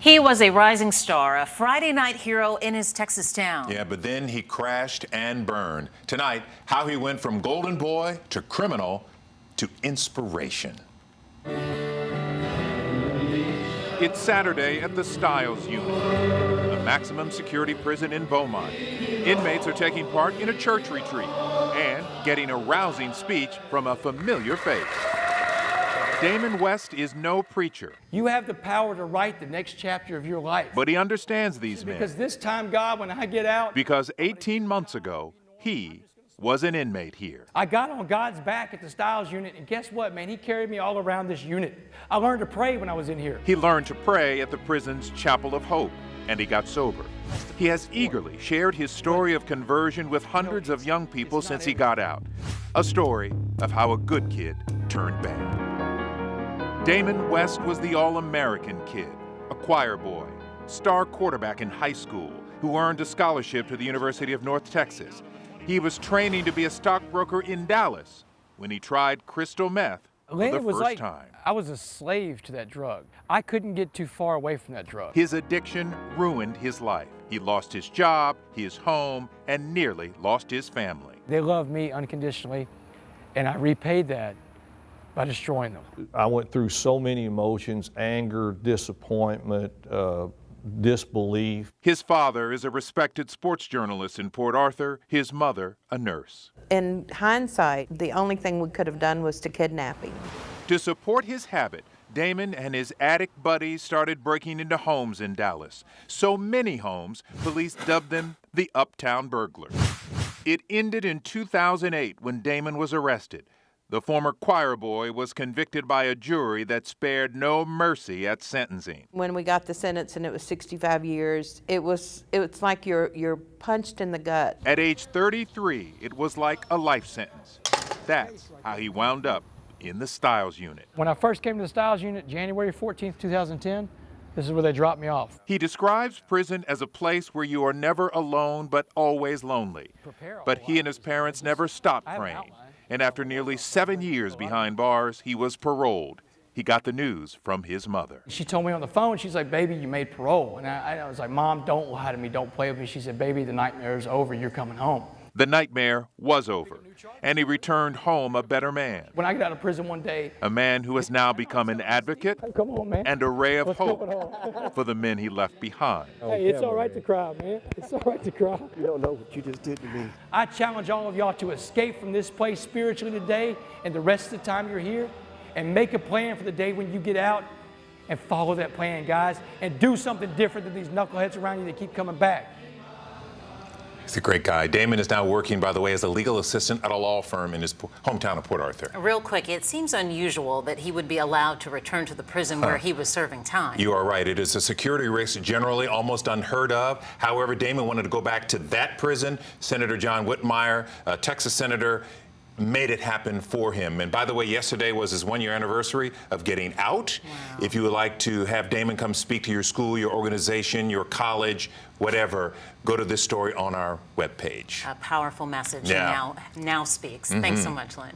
He was a rising star, a Friday night hero in his Texas town. Yeah, but then he crashed and burned. Tonight, how he went from golden boy to criminal to inspiration. It's Saturday at the Stiles unit, the maximum security prison in Beaumont. Inmates are taking part in a church retreat and getting a rousing speech from a familiar face. Damon West is no preacher. You have the power to write the next chapter of your life. But he understands these men. Because this time, God, when I get out... Because 18 months ago, he was an inmate here. I got on God's back at the Stiles unit, and guess what, man? He carried me all around this unit. I learned to pray when I was in here. He learned to pray at the prison's Chapel of Hope, and he got sober. He has eagerly shared his story of conversion with hundreds of young people since he got out. A story of how a good kid turned bad. Damon West was the all-American kid, a choir boy, star quarterback in high school who earned a scholarship to the University of North Texas. He was training to be a stockbroker in Dallas when he tried crystal meth for the first time. I was a slave to that drug. I couldn't get too far away from that drug. His addiction ruined his life. He lost his job, his home, and nearly lost his family. They loved me unconditionally, and I repaid that by destroying them. I went through so many emotions: anger, disappointment, disbelief. His father is a respected sports journalist in Port Arthur, his mother a nurse. In hindsight, the only thing we could have done was to kidnap him. To support his habit, Damon and his addict buddies started breaking into homes in Dallas. So many homes, police dubbed them the Uptown Burglars. It ended in 2008 when Damon was arrested. The former choir boy was convicted by a jury that spared no mercy at sentencing. When we got the sentence and it was 65 years, it was like you're punched in the gut. At age 33, it was like a life sentence. That's how he wound up in the Stiles unit. When I first came to the Stiles unit, January 14th, 2010, this is where they dropped me off. He describes prison as a place where you are never alone but always lonely. But he and his parents never stopped praying. And after nearly 7 years behind bars, he was paroled. He got the news from his mother. She told me on the phone, she's like, "Baby, you made parole." And I was like, "Mom, don't lie to me, don't play with me." She said, "Baby, the nightmare's over, you're coming home." The nightmare was over, and he returned home a better man. When I got out of prison one day, a man who has now become an advocate come on, man, and a ray of hope for the men he left behind. Hey, it's all right to cry, man. It's all right to cry. You don't know what you just did to me. I challenge all of y'all to escape from this place spiritually today and the rest of the time you're here, and make a plan for the day when you get out, and follow that plan, guys, and do something different than these knuckleheads around you that keep coming back. He's a great guy. Damon is now working, by the way, as a legal assistant at a law firm in his hometown of Port Arthur. Real quick, it seems unusual that he would be allowed to return to the prison where he was serving time. You are right. It is a security risk generally almost unheard of. However, Damon wanted to go back to that prison. Senator John Whitmire, a Texas senator, made it happen for him. And by the way, yesterday was his 1-year anniversary of getting out. Wow. If you would like to have Damon come speak to your school, your organization, your college, whatever, go to this story on our webpage. A powerful message. Yeah. Now speaks. Thanks so much, Lynn.